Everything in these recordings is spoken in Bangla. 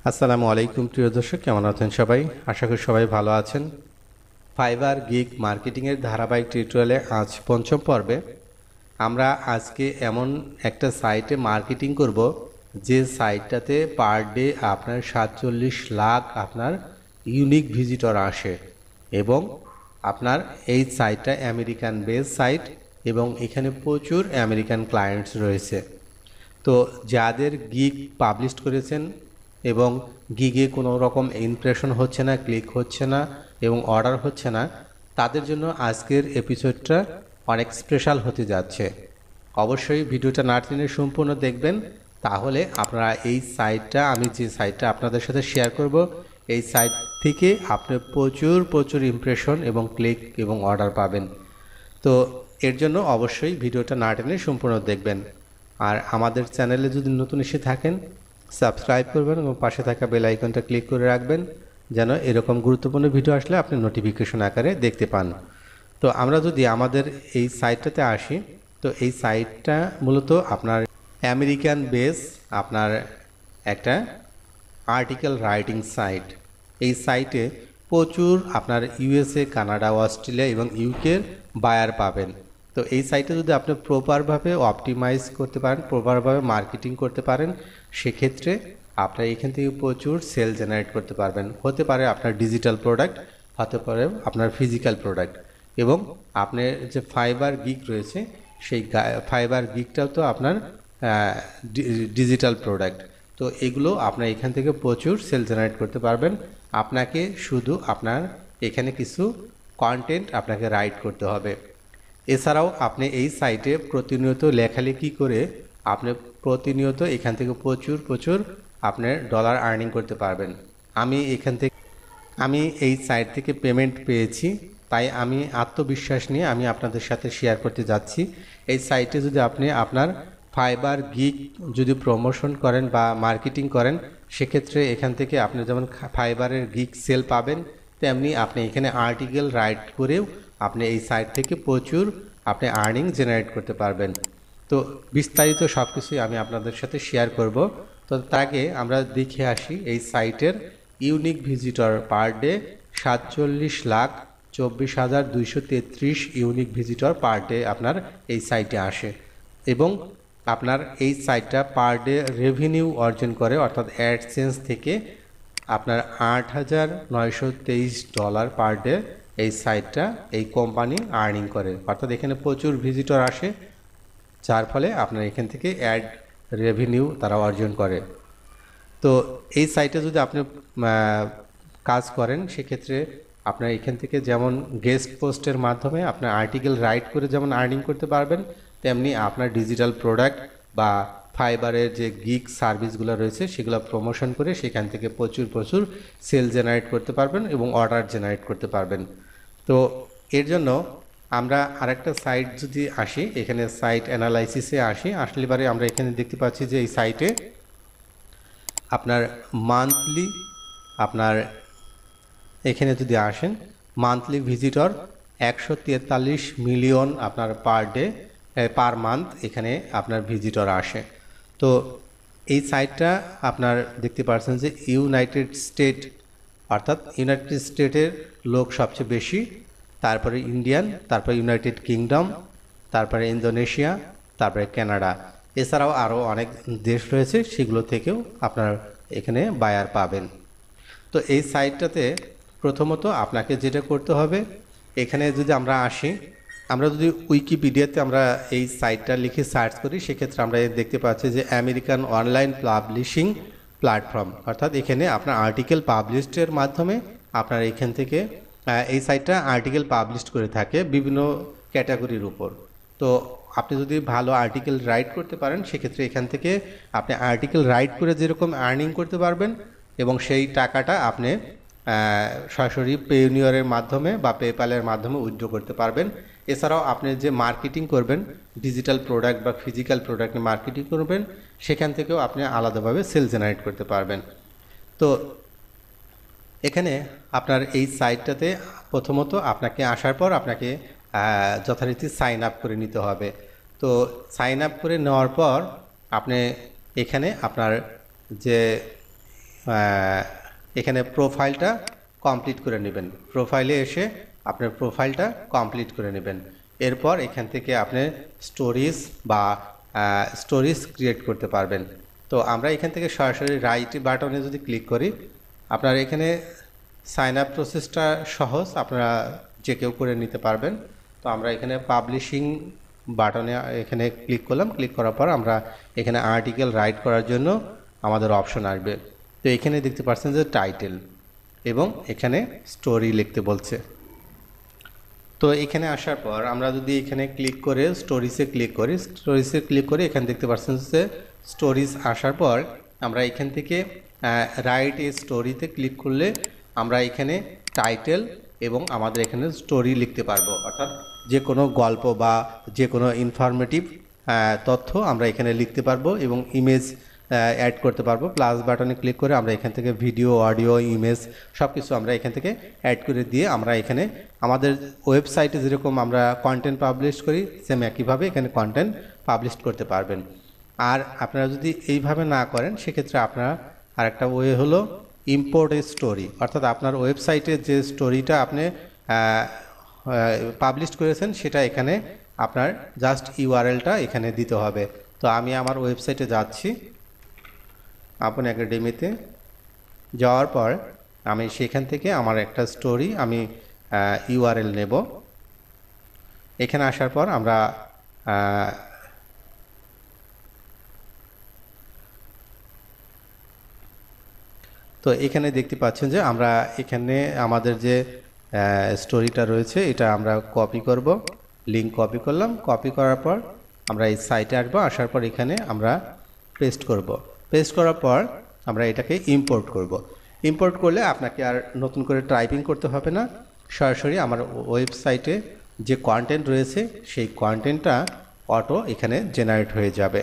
আসসালামু আলাইকুম প্রিয় দর্শক, কেমন আছেন সবাই? আশা করি সবাই ভালো আছেন। ফাইবার গিগ মার্কেটিংয়ের ধারাবাহিক টিউটোরিয়ালে আজ পঞ্চম পর্বে আমরা আজকে এমন একটা সাইটে মার্কেটিং করব যে সাইটটাতে পার ডে আপনার 47 লাখ আপনার ইউনিক ভিজিটর আসে এবং আপনার এই সাইটটা আমেরিকান বেস সাইট এবং এখানে প্রচুর আমেরিকান ক্লায়েন্টস রয়েছে। তো যাদের গিগ পাবলিশ করেছেন এবং গিগে কোনো রকম ইমপ্রেশন হচ্ছে না, ক্লিক হচ্ছে না এবং অর্ডার হচ্ছে না, তাদের জন্য আজকের এপিসোডটা অনেক স্পেশাল হতে যাচ্ছে। অবশ্যই ভিডিওটা না টেনে সম্পূর্ণ দেখবেন, তাহলে আপনারা এই সাইটটা, আমি যে সাইটটা আপনাদের সাথে শেয়ার করব, এই সাইট থেকে আপনি প্রচুর ইমপ্রেশন এবং ক্লিক এবং অর্ডার পাবেন। তো এর জন্য অবশ্যই ভিডিওটা না টেনে সম্পূর্ণ দেখবেন। আর আমাদের চ্যানেলে যদি নতুন এসে থাকেন, সাবস্ক্রাইব করবেন এবং পাশে থাকা বেল আইকনটা ক্লিক করে রাখবেন, যেন এরকম গুরুত্বপূর্ণ ভিডিও আসলে আপনি নোটিফিকেশন আকারে দেখতে পান। তো আমরা যদি আমাদের এই সাইটটাতে আসি, তো এই সাইটটা মূলত আপনার আমেরিকান বেস আপনার একটা আর্টিকেল রাইটিং সাইট। এই সাইটে প্রচুর আপনার ইউএসএ, কানাডা, অস্ট্রেলিয়া এবং ইউকের বায়ার পাবেন। তো এই সাইটে যদি আপনি প্রপারভাবে অপটিমাইজ করতে পারেন, প্রপারভাবে মার্কেটিং করতে পারেন, সেক্ষেত্রে আপনার এখান থেকে প্রচুর সেল জেনারেট করতে পারবেন। হতে পারে আপনার ডিজিটাল প্রোডাক্ট, হতে পারে আপনার ফিজিক্যাল প্রোডাক্ট, এবং আপনার যে ফাইবার গিগ রয়েছে সেই ফাইবার গিগটাও তো আপনার ডিজিটাল প্রোডাক্ট। তো এগুলো আপনার এখান থেকে প্রচুর সেল জেনারেট করতে পারবেন। আপনাকে শুধু আপনার এখানে কিছু কন্টেন্ট আপনাকে রাইট করতে হবে। এছাড়াও আপনি এই সাইটে প্রতিনিয়ত লেখালেখি করে আপনি প্রতিনিয়ত এখান থেকে প্রচুর আপনার ডলার আর্নিং করতে পারবেন। আমি এই সাইট থেকে পেমেন্ট পেয়েছি, তাই আমি আত্মবিশ্বাস নিয়ে আমি আপনাদের সাথে শেয়ার করতে যাচ্ছি। এই সাইটে যদি আপনি আপনার ফাইবার গিগ যদি প্রমোশন করেন বা মার্কেটিং করেন, সেক্ষেত্রে এখান থেকে আপনি যেমন ফাইবারের গিগ সেল পাবেন, তেমনি আপনি এখানে আর্টিকেল রাইট করেও আপনি এই সাইট থেকে প্রচুর আপনি আর্নিং জেনারেট করতে পারবেন। তো বিস্তারিত সব কিছুই আমি আপনাদের সাথে শেয়ার করব। তো তার আগে আমরা দেখে আসি এই সাইটের unique visitor per day 47,24,233 unique visitor per day আপনার এই সাইটে আসে এবং আপনার এই সাইটটা পার ডে রেভিনিউ অর্জন করে, অর্থাৎ অ্যাডসেন্স থেকে আপনার $8,923 পার ডে এই সাইটটা এই কোম্পানি আর্নিং করে। অর্থাৎ এখানে প্রচুর ভিজিটর আসে, যার ফলে আপনার এখান থেকে অ্যাড রেভিনিউ তারা অর্জন করে। তো এই সাইটে যদি আপনি কাজ করেন, সেক্ষেত্রে আপনার এখান থেকে যেমন গেস্ট পোস্টের মাধ্যমে আপনার আর্টিকেল রাইট করে যেমন আর্নিং করতে পারবেন, তেমনি আপনার ডিজিটাল প্রোডাক্ট বা ফাইবারের যে গিগ সার্ভিসগুলো রয়েছে সেগুলো প্রমোশন করে সেখান থেকে প্রচুর সেল জেনারেট করতে পারবেন এবং অর্ডার জেনারেট করতে পারবেন। তো এর জন্য আমরা আরেকটা সাইট যদি আসি, এখানে সাইট অ্যানালাইসিসে আসলে বারে আমরা এখানে দেখতে পাচ্ছি যে এই সাইটে আপনার মান্থলি আপনার এখানে যদি আসেন, মান্থলি ভিজিটর 143 মিলিয়ন আপনার পার মান্থ এখানে আপনার ভিজিটর আসে। তো এই সাইটটা আপনার দেখতে পাচ্ছেন যে ইউনাইটেড স্টেট, অর্থাৎ ইউনাইটেড স্টেটের লোক সবচেয়ে বেশি, তারপরে ইন্ডিয়ান, তারপরে ইউনাইটেড কিংডম, তারপরে ইন্দোনেশিয়া, তারপরে কানাডা, এছাড়াও আরও অনেক দেশ রয়েছে, সেগুলো থেকেও আপনার এখানে বায়ার পাবেন। তো এই সাইটটাতে প্রথমত আপনাকে যেটা করতে হবে, এখানে যদি আমরা আসি, আমরা যদি উইকিপিডিয়াতে আমরা এই সাইটটা লিখে সার্চ করি, সেক্ষেত্রে আমরা দেখতে পাচ্ছি যে আমেরিকান অনলাইন পাবলিশিং প্ল্যাটফর্ম, অর্থাৎ এখানে আপনার আর্টিকেল পাবলিশডের মাধ্যমে আপনার এখান থেকে এই সাইটটা আর্টিকেল পাবলিশ করে থাকে বিভিন্ন ক্যাটাগরির উপর। তো আপনি যদি ভালো আর্টিকেল রাইট করতে পারেন, সেক্ষেত্রে এখান থেকে আপনি আর্টিকেল রাইট করে যেরকম আর্নিং করতে পারবেন এবং সেই টাকাটা আপনি সরাসরি পেইনিয়রের মাধ্যমে বা পেপ্যালের মাধ্যমে উইথড্র করতে পারবেন। এছাড়াও আপনি যে মার্কেটিং করবেন, ডিজিটাল প্রোডাক্ট বা ফিজিক্যাল প্রোডাক্ট মার্কেটিং করবেন, সেখান থেকেও আপনি আলাদাভাবে সেল জেনারেট করতে পারবেন। তো এখানে আপনার এই সাইটটাতে প্রথমত আপনাকে আসার পর আপনাকে যথারীতি সাইন আপ করে নিতে হবে। তো সাইন আপ করে নেওয়ার পর আপনি এখানে আপনার যে এখানে প্রোফাইলটা কমপ্লিট করে নেবেন। প্রোফাইলে এসে আপনার প্রোফাইলটা কমপ্লিট করে নেবেন। এরপর এখান থেকে আপনি স্টোরিজ ক্রিয়েট করতে পারবেন। তো আমরা এখান থেকে সরাসরি রাইট বাটনে যদি ক্লিক করি, আপনার এখানে সাইন আপ প্রসেসটা সহজ, আপনারা যে কেউ করে নিতে পারবেন। তো আমরা এখানে পাবলিশিং বাটনে এখানে ক্লিক করলাম। ক্লিক করার পর আমরা এখানে আর্টিকেল রাইট করার জন্য আমাদের অপশন আসবে। তো এখানে দেখতে পাচ্ছেন যে টাইটেল এবং এখানে স্টোরি লিখতে বলছে। তো এখানে আসার পর আমরা যদি এখানে ক্লিক করে স্টোরিজে ক্লিক করি, এখানে দেখতে পাচ্ছেন যে স্টোরিজ আসার পর আমরা এখান থেকে রাইট এ স্টোরিতে ক্লিক করলে আমরা এখানে টাইটেল এবং আমাদের এখানে স্টোরি লিখতে পারবো। অর্থাৎ যে কোনো গল্প বা যে কোনো ইনফরমেটিভ তথ্য আমরা এখানে লিখতে পারবো এবং ইমেজ অ্যাড করতে পারবো। প্লাস বাটনে ক্লিক করে আমরা এখান থেকে ভিডিও, অডিও, ইমেজ সব কিছু আমরা এখান থেকে অ্যাড করে দিয়ে আমরা এখানে আমাদের ওয়েবসাইটে যেরকম আমরা কন্টেন্ট পাবলিশ করি সেম একইভাবে এখানে কন্টেন্ট পাবলিশ করতে পারবেন। আর আপনারা যদি এইভাবে না করেন সেক্ষেত্রে আপনারা আরেকটা ওয়ে হলো ইম্পোর্ট এ স্টোরি। অর্থাৎ আপনার ওয়েবসাইটে যে স্টোরিটা আপনি পাবলিশ করেছেন সেটা এখানে আপনার জাস্ট ইউআরএলটা এখানে দিতে হবে। তো আমি আমার ওয়েবসাইটে যাচ্ছি, আপন একাডেমিতে যাওয়ার পর আমি সেখান থেকে আমার একটা স্টোরি আমি ইউআরএল নেব। এখানে আসার পর আমরা তো এখানে দেখতে পাচ্ছেন যে আমরা এখানে আমাদের যে স্টোরিটা রয়েছে এটা আমরা কপি করব। লিঙ্ক কপি করলাম। কপি করার পর আমরা এই সাইটে আসবো। আসার পর এখানে আমরা পেস্ট করব। পেস্ট করার পর আমরা এটাকে ইম্পোর্ট করব। ইম্পোর্ট করলে আপনাকে আর নতুন করে টাইপিং করতে হবে না, সরাসরি আমার ওয়েবসাইটে যে কন্টেন্ট রয়েছে সেই কন্টেন্টটা অটো এখানে জেনারেট হয়ে যাবে।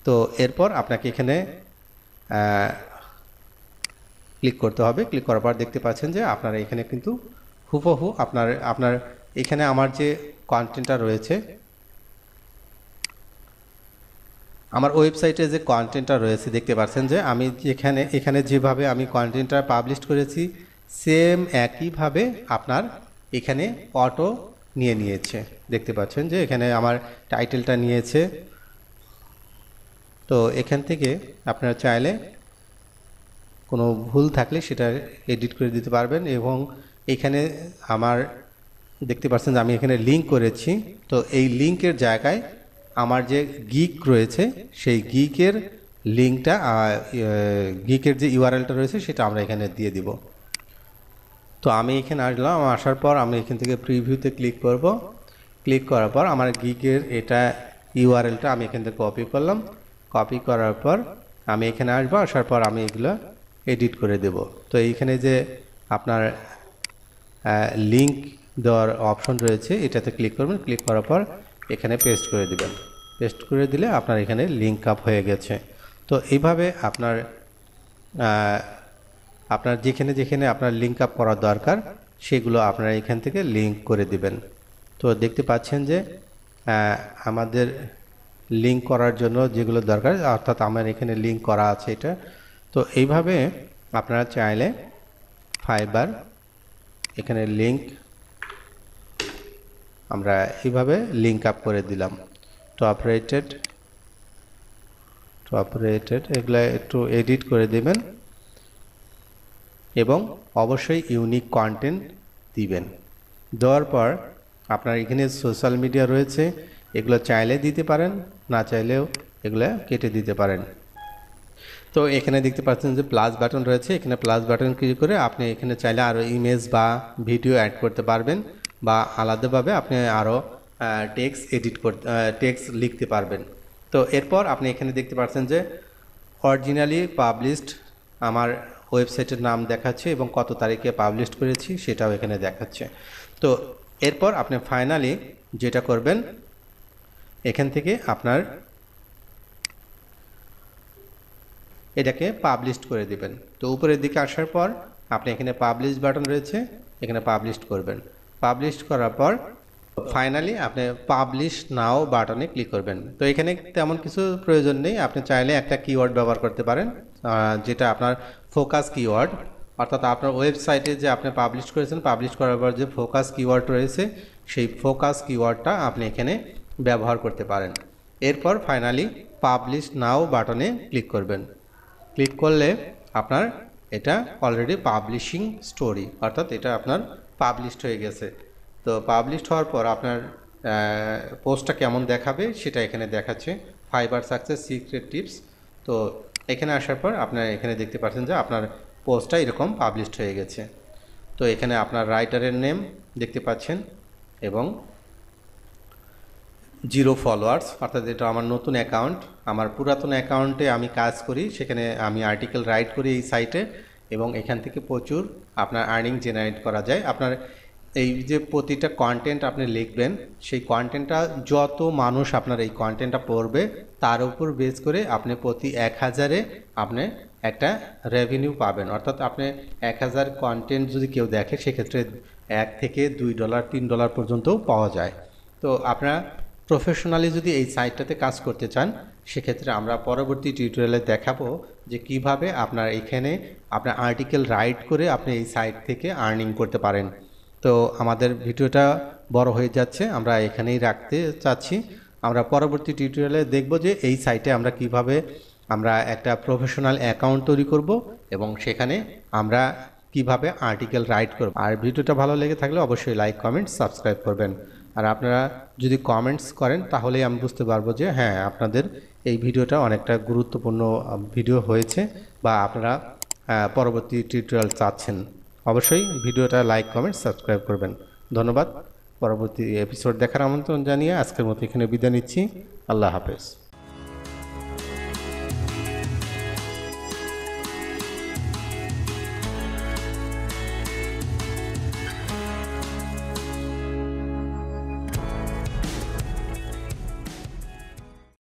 তো এরপর আপনাকে এখানে ক্লিক করতে হবে। ক্লিক করার পর দেখতে পাচ্ছেন যে আপনারা এখানে কিন্তু হুবহু আপনার এখানে আমার যে কন্টেন্টটা রয়েছে, আমার ওয়েবসাইটে যে কন্টেন্টটা রয়েছে দেখতে পাচ্ছেন যে আমি এখানে যেভাবে আমি কন্টেন্টটা পাবলিশ করেছি সেম একইভাবে আপনার এখানে অটো নিয়েছে। দেখতে পাচ্ছেন যে এখানে আমার টাইটেলটা নিয়েছে। তো এখান থেকে আপনারা চাইলে কোনো ভুল থাকলে সেটা এডিট করে দিতে পারবেন। এবং এখানে আমার দেখতে পাচ্ছেন যে আমি এখানে লিঙ্ক করেছি। তো এই লিঙ্কের জায়গায় আমার যে গিক রয়েছে সেই গিকের লিঙ্কটা গিকের যে ইউআরএলটা রয়েছে সেটা আমরা এখানে দিয়ে দিব। তো আমি এখানে আসলাম। আসার পর আমি এখান থেকে প্রিভিউতে ক্লিক করব। ক্লিক করার পর আমার গিকের এটা ইউআরএলটা আমি এখান থেকে কপি করলাম। কপি করার পর আমি এখানে আসবো। আসার পর আমি এগুলো এডিট করে দেব। তো এইখানে যে আপনার লিঙ্ক দেওয়ার অপশন রয়েছে এটাতে ক্লিক করবেন। ক্লিক করার পর এখানে পেস্ট করে দিবেন। পেস্ট করে দিলে আপনার এখানে লিঙ্ক আপ হয়ে গেছে। তো এইভাবে আপনার যেখানে আপনার লিঙ্ক আপ করার দরকার সেগুলো আপনারা এখান থেকে লিঙ্ক করে দিবেন। তো দেখতে পাচ্ছেন যে আমাদের লিঙ্ক করার জন্য যেগুলো দরকার, অর্থাৎ আমার এখানে লিঙ্ক করা আছে এটা। তো এইভাবে আপনারা চাইলে ফাইবার এখানে লিঙ্ক আমরা এইভাবে লিঙ্ক আপ করে দিলাম। টপ রেটেড এগুলো একটু এডিট করে দিবেন এবং অবশ্যই ইউনিক কন্টেন্ট দিবেন। দেওয়ার পর আপনার এখানে সোশ্যাল মিডিয়া রয়েছে, এগুলো চাইলে দিতে পারেন, না চাইলেও এগুলো কেটে দিতে পারেন। তো এখানে দেখতে পাচ্ছেন যে প্লাস বাটন রয়েছে। এখানে প্লাস বাটন ক্লিক করে আপনি এখানে চাইলে আরও ইমেজ বা ভিডিও অ্যাড করতে পারবেন বা আলাদাভাবে আপনি আরও টেক্সট লিখতে পারবেন। তো এরপর আপনি এখানে দেখতে পাচ্ছেন যে অরিজিনালি পাবলিশড আমার ওয়েবসাইটের নাম দেখাচ্ছে এবং কত তারিখে পাবলিশ করেছি সেটাও এখানে দেখাচ্ছে। তো এরপর আপনি ফাইনালি যেটা করবেন এখান থেকে আপনার এটাকে পাবলিশ করে দিবেন। তো উপরের দিকে আসার পর আপনি এখানে পাবলিশ বাটন রয়েছে, এখানে পাবলিশ করবেন। পাবলিশ করার পর ফাইনালি আপনি পাবলিশ নাও বাটনে ক্লিক করবেন। তো এখানে তেমন কিছু প্রয়োজন নেই, আপনি চাইলে একটা কিওয়ার্ড ব্যবহার করতে পারেন যেটা আপনার ফোকাস কিওয়ার্ড, অর্থাৎ আপনার ওয়েবসাইটে যে আপনি পাবলিশ করেছেন, পাবলিশ করার পর যে ফোকাস কিওয়ার্ড রয়েছে সেই ফোকাস কিওয়ার্ডটা আপনি এখানে ব্যবহার করতে পারেন। এরপর ফাইনালি পাবলিশ নাও বাটনে ক্লিক করবেন। ক্লিক করলে আপনার এটা অলরেডি পাবলিশিং স্টোরি, অর্থাৎ এটা আপনার পাবলিশড হয়ে গেছে। তো পাবলিশড হওয়ার পর আপনার পোস্টটা কেমন দেখাবে সেটা এখানে দেখাচ্ছে, ফাইবার সাকসেস সিক্রেট টিপস। তো এখানে আসার পর আপনার এখানে দেখতে পাচ্ছেন যে আপনার পোস্টটা এরকম পাবলিশড হয়ে গেছে। তো এখানে আপনার রাইটারের নেম দেখতে পাচ্ছেন এবং 0 ফলোয়ার্স, অর্থাৎ এটা আমার নতুন অ্যাকাউন্ট। আমার পুরাতন অ্যাকাউন্টে আমি কাজ করি, সেখানে আমি আর্টিকেল রাইট করি এই সাইটে, এবং এখান থেকে প্রচুর আপনার আর্নিং জেনারেট করা যায়। আপনার এই যে প্রতিটা কন্টেন্ট আপনি লিখবেন, সেই কন্টেন্টটা যত মানুষ আপনার এই কন্টেন্টটা পড়বে তার উপর বেস করে আপনি প্রতি 1000-এ আপনি একটা রেভিনিউ পাবেন। অর্থাৎ আপনি 1000 কন্টেন্ট যদি কেউ দেখে সেক্ষেত্রে $1 থেকে $2, $3 পর্যন্তও পাওয়া যায়। তো আপনারা প্রফেশনালি যদি এই সাইটটাতে কাজ করতে চান সেক্ষেত্রে আমরা পরবর্তী টিউটোরিয়ালে দেখাবো যে কিভাবে আপনার এখানে আপনার আর্টিকেল রাইট করে আপনি এই সাইট থেকে আর্নিং করতে পারেন। তো আমাদের ভিডিওটা বড় হয়ে যাচ্ছে, আমরা এখানেই রাখতে চাচ্ছি। আমরা পরবর্তী টিউটোরিয়ালে দেখব যে এই সাইটে আমরা কিভাবে আমরা একটা প্রফেশনাল অ্যাকাউন্ট তৈরি করব এবং সেখানে আমরা কিভাবে আর্টিকেল রাইট করব। আর ভিডিওটা ভালো লেগে থাকলে অবশ্যই লাইক, কমেন্ট, সাবস্ক্রাইব করবেন। আর আপনারা যদি কমেন্টস করেন তাহলেই আমি বুঝতে পারবো যে হ্যাঁ, আপনাদের এই ভিডিওটা অনেকটা গুরুত্বপূর্ণ ভিডিও হয়েছে বা আপনারা পরবর্তী টিউটোরিয়াল চাচ্ছেন। অবশ্যই ভিডিওটা লাইক, কমেন্ট, সাবস্ক্রাইব করবেন। ধন্যবাদ। পরবর্তী এপিসোড দেখার আমন্ত্রণ জানিয়ে আজকের মতো এখানে বিদায় নিচ্ছি। আল্লাহ হাফেজ।